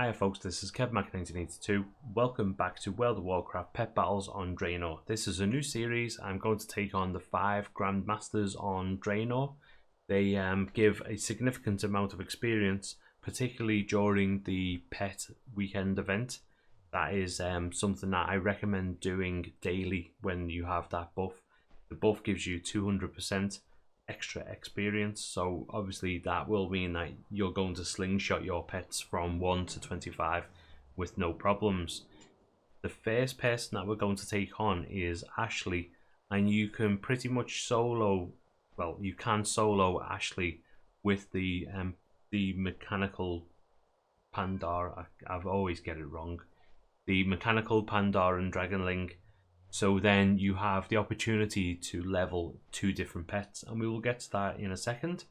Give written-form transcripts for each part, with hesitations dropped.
Hiya folks, this is KevMac1982. Welcome back to World of Warcraft Pet Battles on Draenor. This is a new series. I'm going to take on the 5 Grandmasters on Draenor. They give a significant amount of experience, particularly during the pet weekend event. That is something that I recommend doing daily when you have that buff. The buff gives you 200% extra experience, so obviously that will mean that you're going to slingshot your pets from 1 to 25 with no problems. The first person that we're going to take on is Ashlei, and you can pretty much solo, well, you can solo Ashlei with the mechanical Pandaren. I've always get it wrong. The mechanical Pandaren Dragonling. So then you have the opportunity to level 2 different pets, and we will get to that in a second.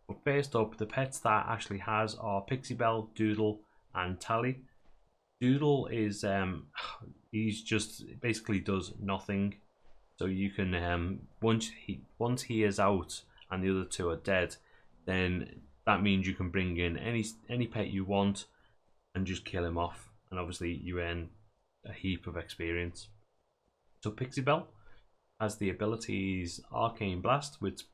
But first up, the pets that Ashlei has are Pixibell, Doodle, and Tally. Doodle is he's just basically does nothing. So you can once he is out and the other 2 are dead, then that means you can bring in any pet you want and just kill him off, and obviously you earn a heap of experience. So Pixibell has the abilities Arcane Blast, which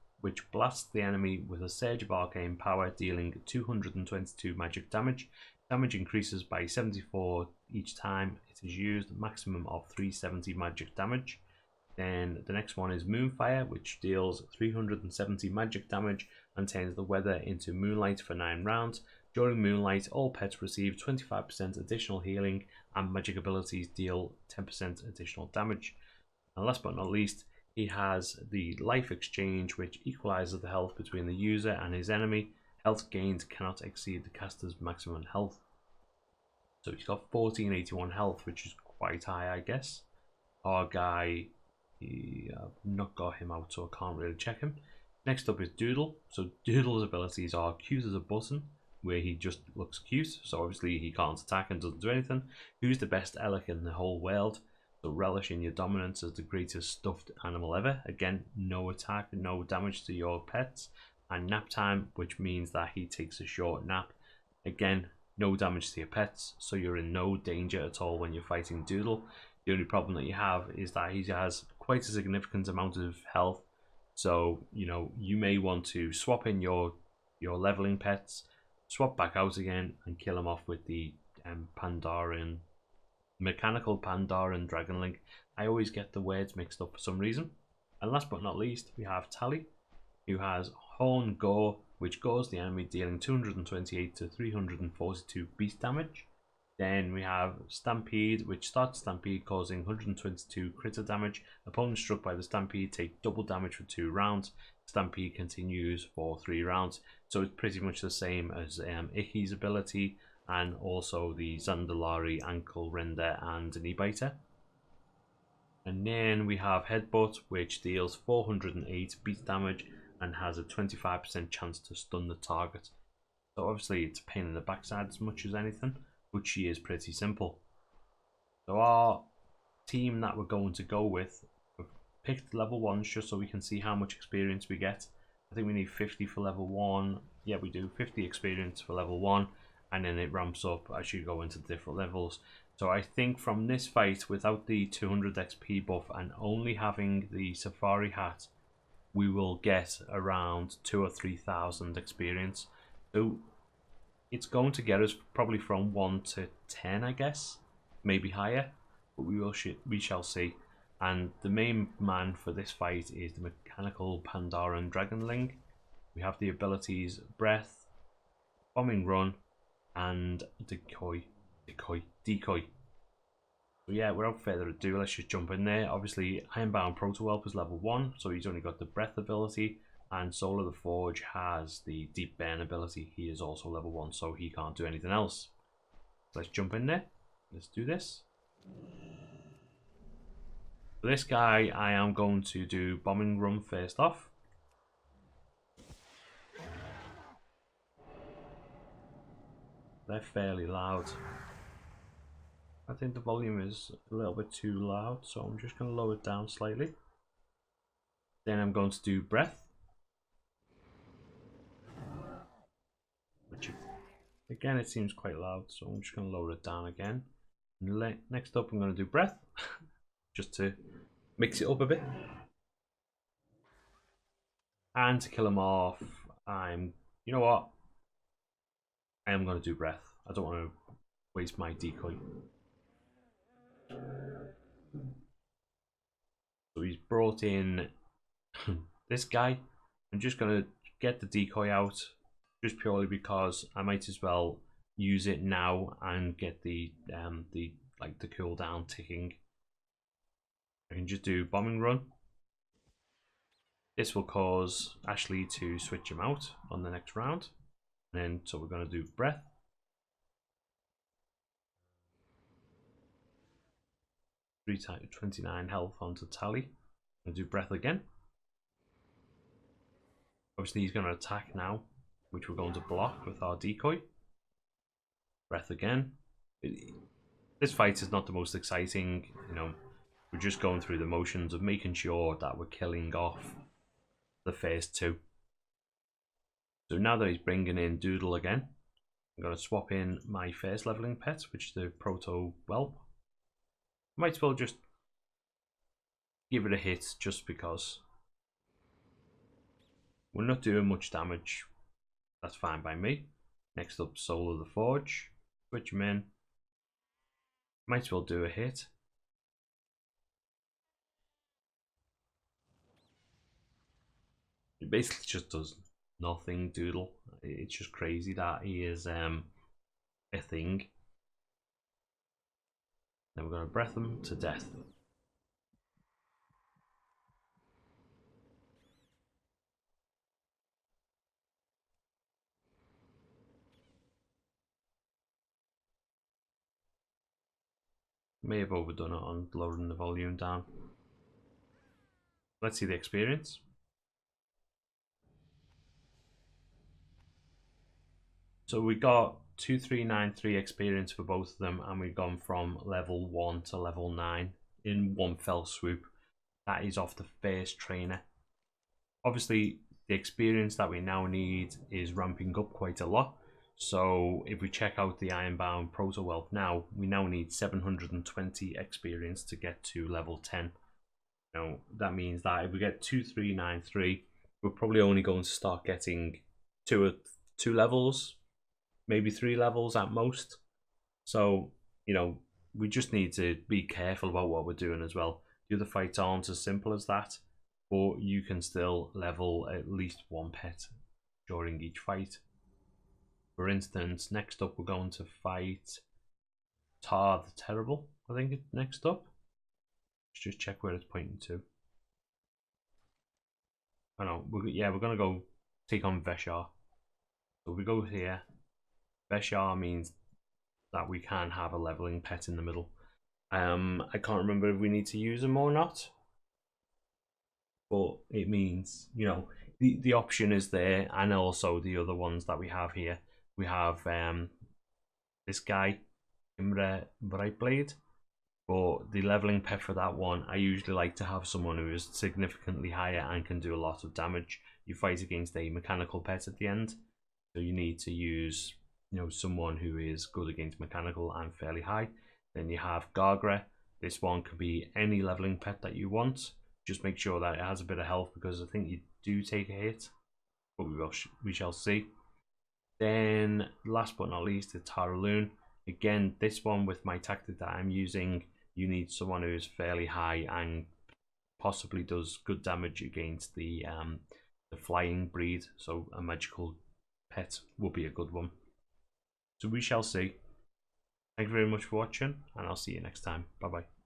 blasts the enemy with a surge of arcane power, dealing 222 magic damage. Damage increases by 74 each time it is used, maximum of 370 magic damage. Then the next one is Moonfire, which deals 370 magic damage and turns the weather into moonlight for 9 rounds. During Moonlight, all pets receive 25% additional healing, and magic abilities deal 10% additional damage. And last but not least, he has the Life Exchange, which equalizes the health between the user and his enemy. Health gained cannot exceed the caster's maximum health. So he's got 1481 health, which is quite high, I guess. Our guy, I've not got him out, so I can't really check him. Next up is Doodle. So Doodle's abilities are cute as a button, where he just looks cute, so obviously he can't attack and doesn't do anything. Who's the best Elec in the whole world? So relish in your dominance as the greatest stuffed animal ever. Again, no attack, no damage to your pets. And nap time, which means that he takes a short nap. Again, no damage to your pets, so you're in no danger at all when you're fighting Doodle. The only problem that you have is that he has quite a significant amount of health, so you know you may want to swap in your leveling pets, swap back out again, and kill him off with the mechanical Pandaren Dragonling. I always get the words mixed up for some reason. And last but not least, we have Tally, who has Horn Gore, which gores the enemy, dealing 228 to 342 beast damage. Then we have Stampede, which starts Stampede, causing 122 critter damage. Opponents struck by the Stampede take double damage for 2 rounds. Stampede continues for 3 rounds. So it's pretty much the same as Icky's ability, and also the Zandalari, Ankle Render, and Knee Biter. And then we have Headbutt, which deals 408 beast damage and has a 25% chance to stun the target. So obviously it's a pain in the backside as much as anything, but she is pretty simple. So our team that we're going to go with, we've picked level 1s just so we can see how much experience we get. I think we need 50 for level 1. Yeah, we do. 50 experience for level 1, and then it ramps up as you go into different levels. So I think from this fight, without the 200 XP buff and only having the Safari hat, we will get around 2,000 or 3,000 experience. So it's going to get us probably from 1 to 10, I guess, maybe higher, but we shall see. And the main man for this fight is the mechanical Pandaren Dragonling. We have the abilities Breath, Bombing Run, and Decoy. So yeah, without further ado, let's just jump in there. Obviously, Ironbound Protowhelp is level 1, so he's only got the Breath ability, and Soul of the Forge has the Deep Burn ability. He is also level 1, so he can't do anything else. Let's jump in there. Let's do this. For this guy, I am going to do Bombing Run first off. They're fairly loud. I think the volume is a little bit too loud, so I'm just going to lower it down slightly. Then I'm going to do Breath, which Again, it seems quite loud, so I'm just going to lower it down again. And next up, I'm going to do breath, just to mix it up a bit. And to kill him off, you know what? I am going to do breath. I don't want to waste my decoy. So he's brought in this guy. I'm just going to get the decoy out, just purely because I might as well use it now and get the cooldown ticking. I can just do bombing run. This will cause Ashlei to switch him out on the next round. And then, so we're going to do breath. 29 health onto tally. I'm going to do breath again. Obviously, he's going to attack now, which we're going to block with our decoy. Breath again. This fight is not the most exciting, you know. We're just going through the motions of making sure that we're killing off the first two. So now that he's bringing in Doodle again, I'm going to swap in my first leveling pet, which is the Proto Whelp. Might as well just give it a hit, just because we're not doing much damage. That's fine by me. Next up, Soul of the Forge. Switch him in. Might as well do a hit. It basically just does nothing, Doodle. It's just crazy that he is a thing. Then we're going to breath him to death. May have overdone it on lowering the volume down. Let's see the experience. So we got 2393 experience for both of them, and we've gone from level 1 to level 9 in one fell swoop. That is off the first trainer. Obviously, the experience that we now need is ramping up quite a lot. So if we check out the Ironbound Proto Whelp now, we now need 720 experience to get to level 10. Now, that means that if we get 2393, we're probably only going to start getting two levels, maybe 3 levels at most. So, you know, we just need to be careful about what we're doing as well. The other fights aren't as simple as that, but you can still level at least one pet during each fight. For instance, next up we're going to fight Tar the Terrible, I think it's next up. Let's just check where it's pointing to. I know, we're going to go take on Veshar. So we go here. Veshar means that we can have a leveling pet in the middle. I can't remember if we need to use them or not, but it means, you know, the option is there. And also the other ones that we have here, we have this guy, Imre Brightblade, but the leveling pet for that one, I usually like to have someone who is significantly higher and can do a lot of damage. You fight against a mechanical pet at the end, so you need to use, you know, someone who is good against mechanical and fairly high. Then you have Gargra. This one could be any leveling pet that you want. Just make sure that it has a bit of health, because I think you do take a hit, but we shall see. Then last but not least, the Taraloon. Again, this one, with my tactic that I'm using, you need someone who is fairly high and possibly does good damage against the flying breed. So a magical pet will be a good one. So we shall see. Thank you very much for watching, and I'll see you next time. Bye bye.